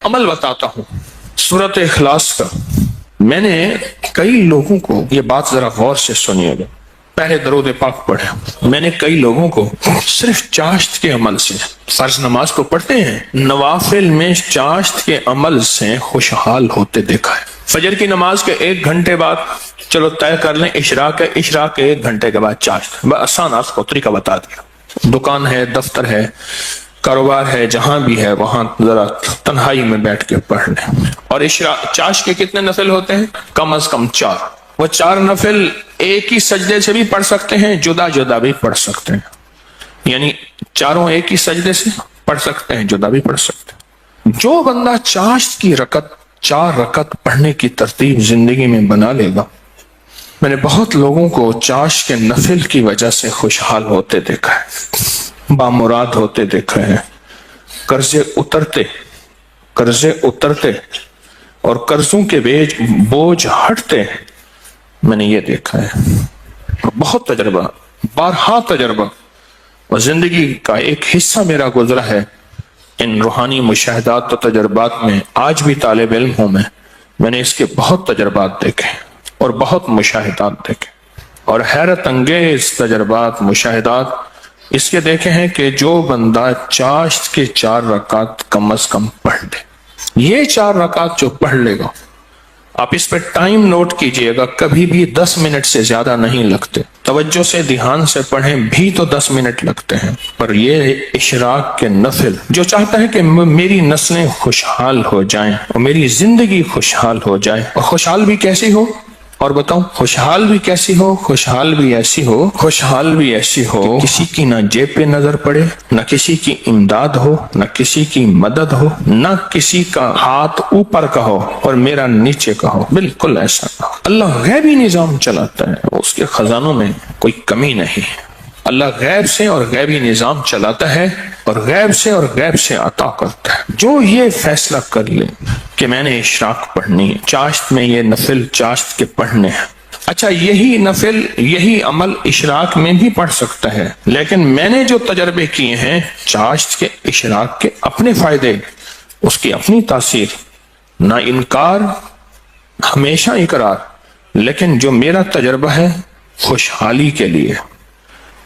عمل بتاتا ہوں سورۃ اخلاص کا۔ میں نے کئی لوگوں کو، یہ بات ذرا غور سے سنیے گا، پہلے درود پاک پڑھے، میں نے کئی لوگوں کو صرف چاشت کے عمل سے، فرض نماز کو پڑھتے ہیں، نوافل میں چاشت کے عمل سے خوشحال ہوتے دیکھا ہے۔ فجر کی نماز کے 1 گھنٹے بعد چلو طے کر لیں اشراق ہے، اشراق کے 1 گھنٹے کے بعد چاشت، بس آسان آپ کو طریقہ بتا دیا۔ دکان ہے، دفتر ہے، کاروبار ہے، جہاں بھی ہے وہاں ذرا تنہائی میں بیٹھ کے پڑھ لیں۔ اور چاشت کے کتنے نفل ہوتے ہیں؟ کم از کم 4۔ وہ 4 نفل ایک ہی سجدے سے بھی پڑھ سکتے ہیں، جدا جدا بھی پڑھ سکتے ہیں، یعنی چاروں ایک ہی سجدے سے پڑھ سکتے ہیں، جدا بھی پڑھ سکتے ہیں۔ جو بندہ چاشت کی 4 رکعت پڑھنے کی ترتیب زندگی میں بنا لے گا، میں نے بہت لوگوں کو چاشت کے نفل کی وجہ سے خوشحال ہوتے دیکھا ہے، بامراد ہوتے دیکھا ہے، قرضے اترتے اور قرضوں کے بوجھ ہٹتے، میں نے یہ دیکھا ہے۔ بہت تجربہ، بارہا تجربہ، اور زندگی کا ایک حصہ میرا گزرا ہے ان روحانی مشاہدات و تجربات میں۔ آج بھی طالب علم ہوں میں نے اس کے بہت تجربات دیکھے اور بہت مشاہدات دیکھے، اور حیرت انگیز تجربات، مشاہدات اس کے دیکھے ہیں کہ جو بندہ چاشت کے 4 رکعت کم از کم پڑھ لے، یہ 4 رکعت جو پڑھ لے گا، آپ اس پہ ٹائم نوٹ کیجئے گا، کبھی بھی 10 منٹ سے زیادہ نہیں لگتے، توجہ سے دھیان سے پڑھیں بھی تو 10 منٹ لگتے ہیں۔ پر یہ اشراق کے نفل، جو چاہتا ہے کہ میری نسلیں خوشحال ہو جائیں اور میری زندگی خوشحال ہو جائے، اور خوشحال بھی کیسی ہو، اور بتاؤں خوشحال بھی کیسی ہو، خوشحال بھی ایسی ہو کہ کسی کی نہ جیب پہ نظر پڑے، نہ کسی کی امداد ہو، نہ کسی کی مدد ہو، نہ کسی کا ہاتھ اوپر کا ہو اور میرا نیچے کا ہو، بالکل ایسا نہ ہو۔ اللہ غیبی نظام چلاتا ہے، اس کے خزانوں میں کوئی کمی نہیں ہے۔ اللہ غیب سے اور غیبی نظام چلاتا ہے، اور غیب سے عطا کرتا ہے۔ جو یہ فیصلہ کر لے کہ میں نے اشراق پڑھنی ہے، چاشت میں یہ نفل چاشت کے پڑھنے ہیں، اچھا یہی نفل، یہی عمل اشراق میں بھی پڑھ سکتا ہے، لیکن میں نے جو تجربے کیے ہیں چاشت کے، اشراق کے اپنے فائدے، اس کی اپنی تاثیر، نہ انکار ہمیشہ اقرار، لیکن جو میرا تجربہ ہے خوشحالی کے لیے،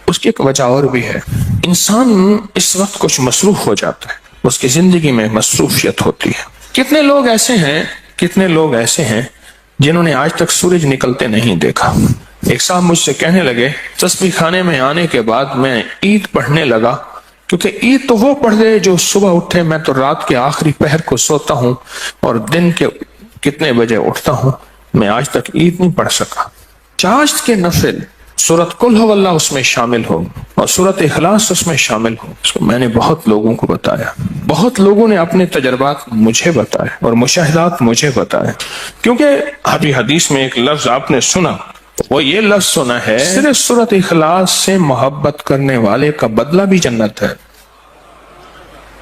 اس کی ایک وجہ اور بھی ہے۔ انسان اس وقت کچھ مصروف ہو جاتا ہے، اس کی زندگی میں مصروفیت ہوتی ہے۔ کتنے لوگ ایسے ہیں جنہوں نے آج تک سورج نکلتے نہیں دیکھا۔ ایک صاحب مجھ سے کہنے لگے، تسبیح خانے میں آنے کے بعد میں عید پڑھنے لگا، کیونکہ عید تو وہ پڑھ دے جو صبح اٹھے، میں تو رات کے آخری پہر کو سوتا ہوں اور دن کے کتنے بجے اٹھتا ہوں، میں آج تک عید نہیں پڑھ سکا۔ چاشت کے نفل، سورۃ قل هو اللہ اس میں شامل ہو اور سورۃ اخلاص اس میں شامل ہو، اس کو میں نے بہت لوگوں کو بتایا، بہت لوگوں نے اپنے تجربات مجھے بتائے اور مشاہدات مجھے بتائے، کیونکہ ابھی حدیث میں ایک لفظ آپ نے سنا، وہ یہ لفظ سنا ہے، صرف سورۃ اخلاص سے محبت کرنے والے کا بدلہ بھی جنت ہے۔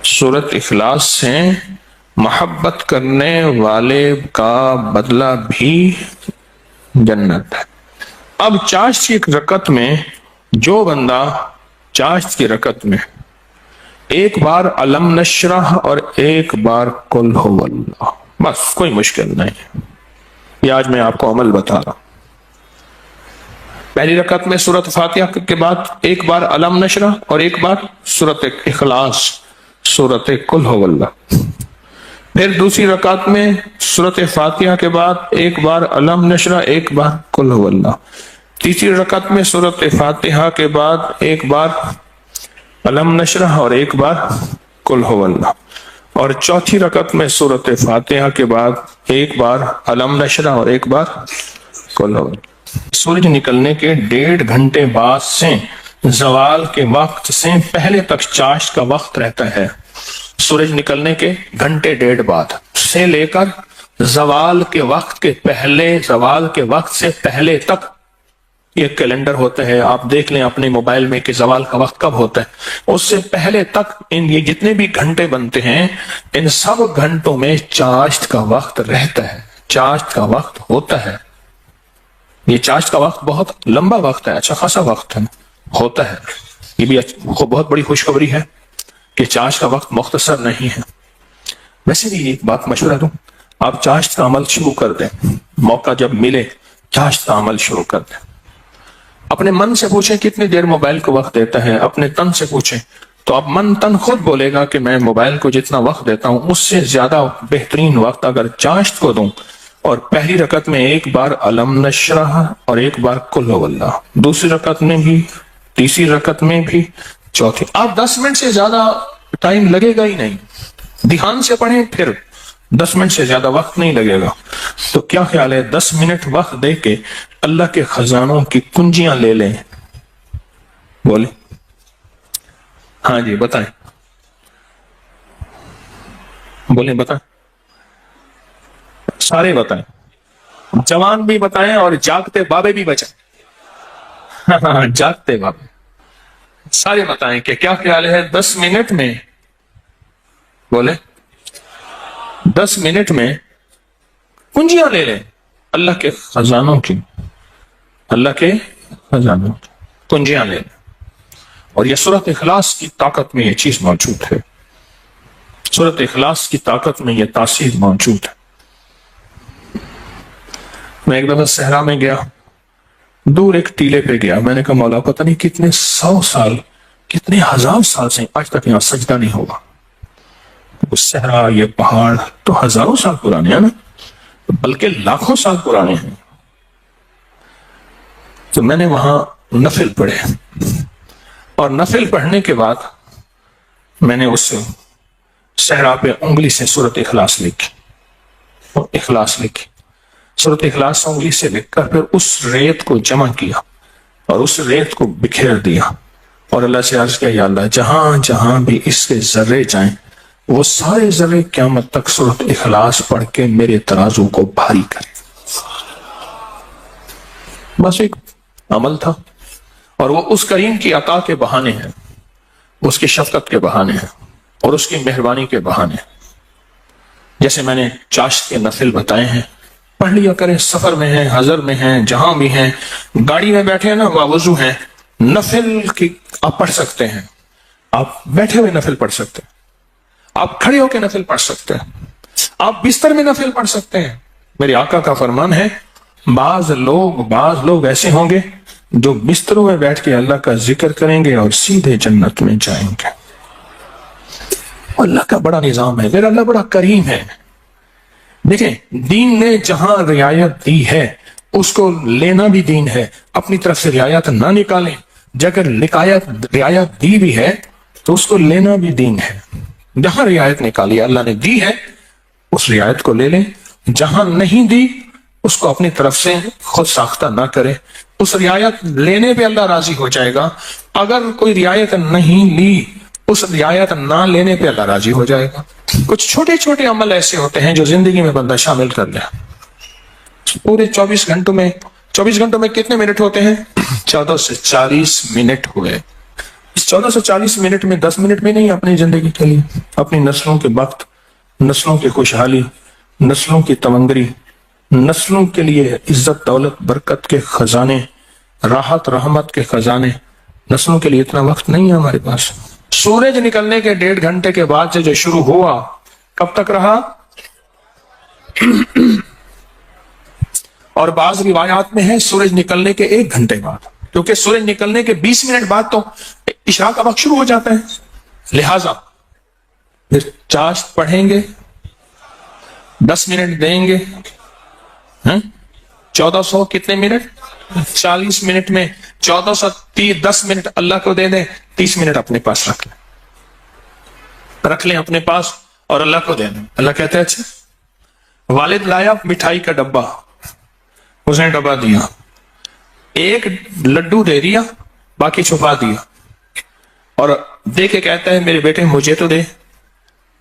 سورۃ اخلاص سے محبت کرنے والے کا بدلہ بھی جنت ہے۔ اب چاشت کی ایک رکعت میں، جو بندہ چاشت کی رکعت میں ایک بار علم نشرح اور ایک بار قل هو اللہ، بس کوئی مشکل نہیں، یہ آج میں آپ کو عمل بتا رہا ہوں۔ پہلی رکعت میں سورۃ فاتحہ کے بعد ایک بار علم نشرح اور ایک بار سورۃ اخلاص، سورۃ قل هو اللہ۔ پھر دوسری رکعت میں سورۃ فاتحہ کے بعد ایک بار علم نشرح، ایک بار قل هو اللہ۔ تیسری رکعت میں سورۃ فاتحہ کے بعد ایک بار علم نشرح اور ایک بار قل هو اللہ۔ اور چوتھی رکعت میں سورۃ فاتحہ کے بعد ایک بار علم نشرح اور ایک بار قل هو اللہ۔ سورج نکلنے کے 1.5 گھنٹے بعد سے زوال کے وقت سے پہلے تک چاشت کا وقت رہتا ہے۔ سورج نکلنے کے 1.5 گھنٹے بعد سے لے کر زوال کے وقت سے پہلے تک، یہ کیلنڈر ہوتا ہے، آپ دیکھ لیں اپنے موبائل میں کہ زوال کا وقت کب ہوتا ہے، اس سے پہلے تک یہ جتنے بھی گھنٹے بنتے ہیں، ان سب گھنٹوں میں چاشت کا وقت رہتا ہے، چاشت کا وقت ہوتا ہے۔ یہ چاشت کا وقت بہت لمبا وقت ہے، اچھا خاصا وقت ہوتا ہے۔ یہ بھی بہت بڑی خوشخبری ہے کہ چاشت کا وقت مختصر نہیں ہے۔ ویسے بھی ایک بات مشورہ دوں، آپ چاشت کا عمل شروع کر دیں، موقع جب ملے چاشت کا عمل شروع کر دیں۔ اپنے من سے پوچھیں کتنی دیر موبائل کو وقت دیتا ہے، اپنے تن سے پوچھیں تو اب من تن خود بولے گا کہ میں موبائل کو جتنا وقت دیتا ہوں اس سے زیادہ بہترین وقت اگر چاشت کو دوں، اور پہلی رکعت میں ایک بار علم نشرح اور ایک بار قل هو اللہ، دوسری رکعت میں بھی، تیسری رکعت میں بھی، چوتھی، آپ 10 منٹ سے زیادہ ٹائم لگے گا ہی نہیں، دھیان سے پڑھیں پھر 10 منٹ سے زیادہ وقت نہیں لگے گا۔ تو کیا خیال ہے 10 منٹ وقت دے کے اللہ کے خزانوں کی کنجیاں لے لیں؟ بولے ہاں جی بتائیں، بولیں بتائیں، سارے بتائیں، جوان بھی بتائیں اور جاگتے بابے بھی بچائیں، جاگتے بابے سارے بتائیں کہ کیا خیال ہے 10 منٹ میں، بولے 10 منٹ میں کنجیاں لے لیں اللہ کے خزانوں کی، اللہ کے خزانوں کی کنجیاں لے لیں۔ اور یہ سورۃ اخلاص کی طاقت میں یہ چیز موجود ہے، سورۃ اخلاص کی طاقت میں یہ تاثیر موجود ہے۔ میں ایک دفعہ صحرا میں گیا، دور ایک ٹیلے پہ گیا، میں نے کہا مولا پتہ نہیں کتنے 100 سال کتنے 1000 سال سے آج تک یہاں سجدہ نہیں ہوگا۔ وہ صحرا، یہ پہاڑ تو ہزاروں سال پرانے ہیں نا، بلکہ لاکھوں سال پرانے ہیں۔ تو میں نے وہاں نفل پڑھے، اور نفل پڑھنے کے بعد میں نے اس صحرا پہ انگلی سے سورۃ اخلاص لکھی، اور اخلاص لکھی، سورۃ اخلاص انگلی سے لکھ کر پھر اس ریت کو جمع کیا اور اس ریت کو بکھیر دیا، اور اللہ سے عرض کیا یا اللہ جہاں جہاں بھی اس کے ذرے جائیں وہ سارے ذرے قیامت تک سورۃ اخلاص پڑھ کے میرے ترازو کو بھاری کریں۔ بس ایک عمل تھا، اور وہ اس کریم کی عطا کے بہانے ہیں، اس کی شفقت کے بہانے ہیں، اور اس کی مہربانی کے بہانے ہیں۔ جیسے میں نے چاشت کے نفل بتائے ہیں، پڑھ لیا کریں، سفر میں ہیں، حضر میں ہیں، جہاں بھی ہیں، گاڑی میں بیٹھے ہیں نا، باوضو ہیں، نفل کی آپ پڑھ سکتے ہیں، آپ بیٹھے ہوئے نفل پڑھ سکتے ہیں، آپ کھڑے ہو کے نفل پڑھ سکتے ہیں، آپ بستر میں نفل پڑھ سکتے ہیں۔ میرے آقا کا فرمان ہے بعض لوگ ایسے ہوں گے جو بستروں میں بیٹھ کے اللہ کا ذکر کریں گے اور سیدھے جنت میں جائیں گے۔ اللہ کا بڑا نظام ہے، میرا اللہ بڑا کریم ہے۔ دیکھیں دین نے جہاں رعایت دی ہے اس کو لینا بھی دین ہے، اپنی طرف سے رعایت نہ نکالیں، اگر رعایت دی بھی ہے تو اس کو لینا بھی دین ہے۔ جہاں رعایت نکالی اللہ نے دی ہے اس رعایت کو لے لیں، جہاں نہیں دی اس کو اپنی طرف سے خود ساختہ نہ کرے، اس رعایت لینے پہ اللہ راضی ہو جائے گا۔ اگر کوئی رعایت نہیں لی اس رعایت نہ لینے پہ اللہ راضی ہو جائے گا۔ کچھ چھوٹے چھوٹے عمل ایسے ہوتے ہیں جو زندگی میں بندہ شامل کر لے۔ پورے 24 گھنٹوں میں کتنے منٹ ہوتے ہیں؟ 14 سے 40 منٹ ہوئے۔ اس 14 سے 40 منٹ میں 10 منٹ بھی نہیں اپنی زندگی کے لیے، اپنی نسلوں کے وقت، نسلوں کی خوشحالی، نسلوں کی تمنگری، نسلوں کے لیے عزت دولت برکت کے خزانے، راحت رحمت کے خزانے، نسلوں کے لیے اتنا وقت نہیں ہے ہمارے پاس۔ سورج نکلنے کے 1.5 گھنٹے کے بعد سے جو شروع ہوا کب تک رہا؟ اور بعض روایات میں ہے سورج نکلنے کے 1 گھنٹے بعد، کیونکہ سورج نکلنے کے 20 منٹ بعد تو عشاء کا وقت شروع ہو جاتا ہے، لہذا پھر چاشت پڑھیں گے، 10 منٹ دیں گے، 1400 کتنے منٹ؟ 40 منٹ میں 10 منٹ اللہ کو دے دیں، 30 منٹ اپنے پاس رکھ لیں اپنے پاس اور اللہ کو دے دیں۔ اللہ کہتا ہے اچھا والد لایا مٹھائی کا ڈبہ، اس نے ڈبہ دیا، ایک لڈو دے دیا باقی چھپا دیا، اور دے کے کہتا ہے میرے بیٹے مجھے تو دے۔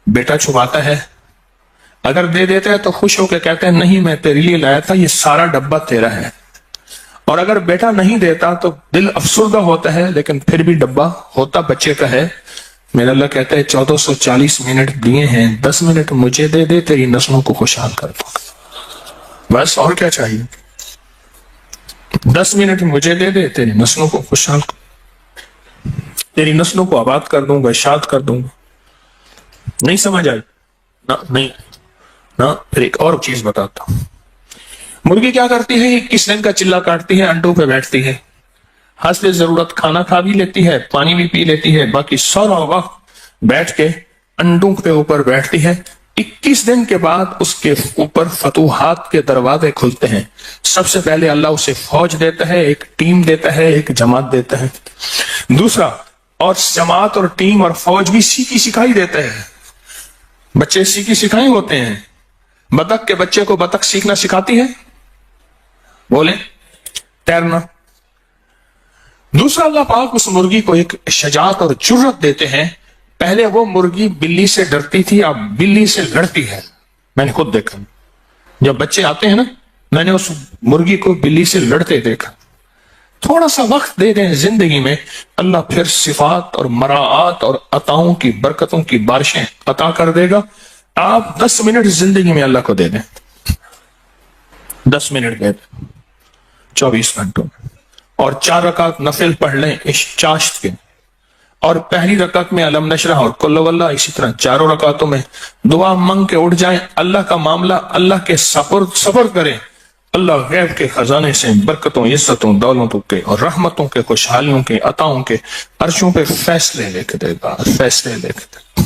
بیٹا چھپاتا ہے، اگر دے دیتا ہے تو خوش ہو کے کہتا ہے نہیں میں تیرے لیے لایا تھا، یہ سارا ڈبہ تیرا ہے۔ اور اگر بیٹا نہیں دیتا تو دل افسردہ ہوتا ہے، لیکن پھر بھی ڈبہ ہوتا بچے کا ہے۔ میرا اللہ کہتا ہے 1440 منٹ دیے ہیں، 10 منٹ مجھے دے دے، تیری نسلوں کو خوشحال کر دوں، بس اور کیا چاہیے؟ 10 منٹ مجھے دے دے، تیری نسلوں کو خوشحال تیری نسلوں کو آباد کر دوں گا، اشاد کر دوں گا۔ نہیں سمجھ آئی؟ نہیں نا، پھر ایک اور چیز بتاتا ہوں. مرغی کیا کرتی ہے؟ 21 دن کا چلا کاٹتی ہے، انڈوں پہ بیٹھتی ہے، حسب ضرورت کھانا کھا بھی لیتی ہے، پانی بھی پی لیتی ہے، باقی سارا وقت بیٹھ کے انڈوں کے اوپر بیٹھتی ہے. 21 دن کے بعد اس کے اوپر فتوحات کے دروازے کھلتے ہیں. سب سے پہلے اللہ اسے فوج دیتا ہے، ایک ٹیم دیتا ہے، ایک جماعت دیتا ہے. دوسرا، اور جماعت اور ٹیم اور فوج بھی سیکھی سکھائی دیتا ہے. بچے سیکھی سکھائی ہوتے ہیں. بطخ کے بچے کو بطخ سیکھنا سکھاتی ہے، بولیں تیرنا. دوسرا، اللہ پاک اس مرغی کو ایک شجاعت اور جرت دیتے ہیں. پہلے وہ مرغی بلی سے ڈرتی تھی، اب بلی سے لڑتی ہے. میں نے خود دیکھا، جب بچے آتے ہیں نا، میں نے اس مرغی کو بلی سے لڑتے دیکھا. تھوڑا سا وقت دے دیں زندگی میں، اللہ پھر صفات اور مراعات اور عطاؤں کی برکتوں کی بارشیں عطا کر دے گا. آپ 10 منٹ زندگی میں اللہ کو دے دیں، 10 منٹ دے دیں 24 گھنٹوں میں، اور 4 رکعت نفل پڑھ لیں اس چاشت کے، اور پہلی رکعت میں علم نشرح اور قل واللہ، اسی طرح 4 رکعتوں میں دعا مانگ کے اٹھ جائیں. اللہ کا معاملہ اللہ کے سفر کریں. اللہ غیب کے خزانے سے برکتوں، عزتوں، دولتوں کے اور رحمتوں کے، خوشحالیوں کے، عطاؤں کے عرشوں پہ فیصلے لے کے دے گا. فیصلے لے کے دے گا،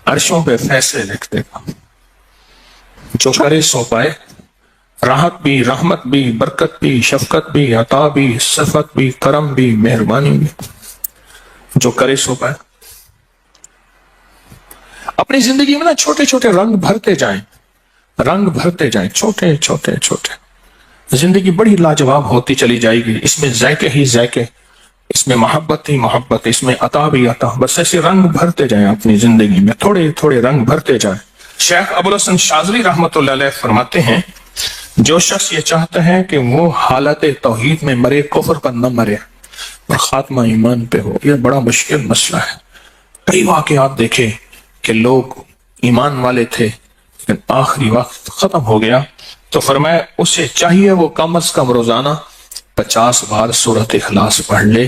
عرشوں پہ فیصلے لے کے دے گا. جو کرے سو پائے. راحت بھی، رحمت بھی، برکت بھی، شفقت بھی، عطا بھی، صفت بھی، کرم بھی، مہربانی بھی. جو کرے سو پائے. اپنی زندگی میں نا چھوٹے چھوٹے رنگ بھرتے جائیں، رنگ بھرتے جائیں، چھوٹے چھوٹے چھوٹے. زندگی بڑی لاجواب ہوتی چلی جائے گی. اس میں ذائقے ہی ذائقے، اس میں محبت ہی محبت، اس میں عطا بھی عطا. بس ایسے رنگ بھرتے جائیں اپنی زندگی میں، تھوڑے تھوڑے رنگ بھرتے جائیں. شیخ ابوالحسن شاذلی رحمت اللہ علیہ فرماتے ہیں، جو شخص یہ چاہتا ہے کہ وہ حالت توحید میں مرے، کفر پر نہ مرے اور خاتمہ ایمان پہ ہو، یہ بڑا مشکل مسئلہ ہے. کئی واقعات دیکھے کہ لوگ ایمان والے تھے لیکن آخری وقت ختم ہو گیا، تو فرمایا اسے چاہیے وہ کم از کم روزانہ 50 بار سورۃ اخلاص پڑھ لے،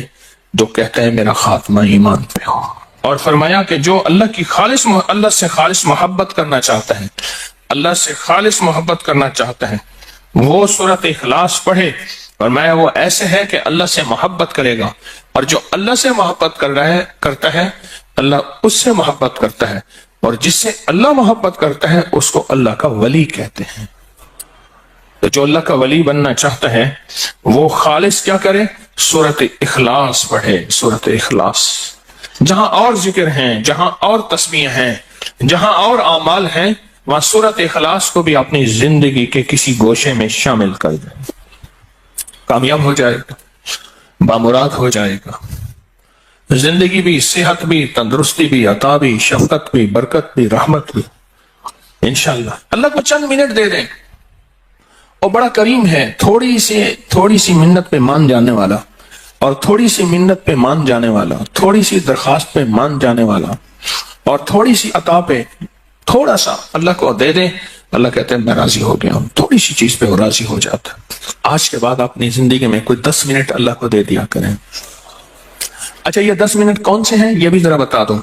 جو کہتا ہے میرا خاتمہ ایمان پہ ہو. اور فرمایا کہ جو اللہ سے خالص محبت کرنا چاہتا ہے، اللہ سے خالص محبت کرنا چاہتا ہے، وہ سورۃ اخلاص پڑھے. فرمایا وہ ایسے ہے کہ اللہ سے محبت کرے گا، اور جو اللہ سے محبت کرتا ہے اللہ اس سے محبت کرتا ہے، اور جس سے اللہ محبت کرتا ہے اس کو اللہ کا ولی کہتے ہیں. تو جو اللہ کا ولی بننا چاہتا ہے وہ خالص کیا کرے؟ سورۃ اخلاص پڑھے. سورۃ اخلاص، جہاں اور ذکر ہیں، جہاں اور تسبیح ہیں، جہاں اور اعمال ہیں، وہاں سورۃ اخلاص کو بھی اپنی زندگی کے کسی گوشے میں شامل کر دیں. کامیاب ہو جائے گا، بامراد ہو جائے گا. زندگی بھی، صحت بھی، تندرستی بھی، عطا بھی، شفقت بھی، برکت بھی، رحمت بھی انشاءاللہ. اللہ کو چند منٹ دے دیں، اور بڑا کریم ہے. تھوڑی سی منت پہ مان جانے والا، اور تھوڑی سی منت پہ مان جانے والا، تھوڑی سی درخواست پہ مان جانے والا، اور تھوڑی سی عطا پہ تھوڑا سا اللہ کو دے دیں، اللہ کہتے ہیں میں راضی ہو گیا ہوں. تھوڑی سی چیز پہ وہ راضی ہو جاتا ہے. آج کے بعد اپنی زندگی میں کوئی 10 منٹ اللہ کو دے دیا کریں. اچھا، یہ 10 منٹ کون سے ہیں یہ بھی ذرا بتا دوں.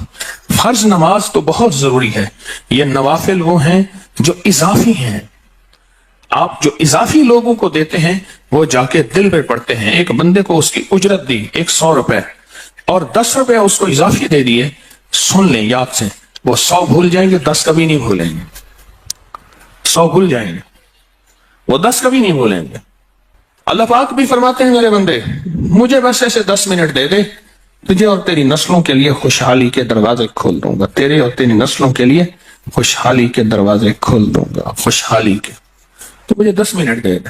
فرض نماز تو بہت ضروری ہے، یہ نوافل وہ ہیں جو اضافی ہیں. آپ جو اضافی لوگوں کو دیتے ہیں وہ جا کے دل پہ پڑتے ہیں. ایک بندے کو اس کی اجرت دی 100 روپے، اور 10 روپے اس کو اضافی دے دیے. سن لیں یاد سے، وہ 100 بھول جائیں گے، 10 کبھی نہیں بھولیں گے. 100 بھول جائیں گے، وہ 10 کبھی نہیں بھولیں گے. اللہ پاک بھی فرماتے ہیں میرے بندے مجھے بس ایسے 10 منٹ دے دے، تجھے اور تیری نسلوں کے لیے خوشحالی کے دروازے کھول دوں گا. تیرے اور تیری نسلوں کے لیے خوشحالی کے دروازے کھول دوں گا، خوشحالی کے. تو مجھے 10 منٹ دے دے.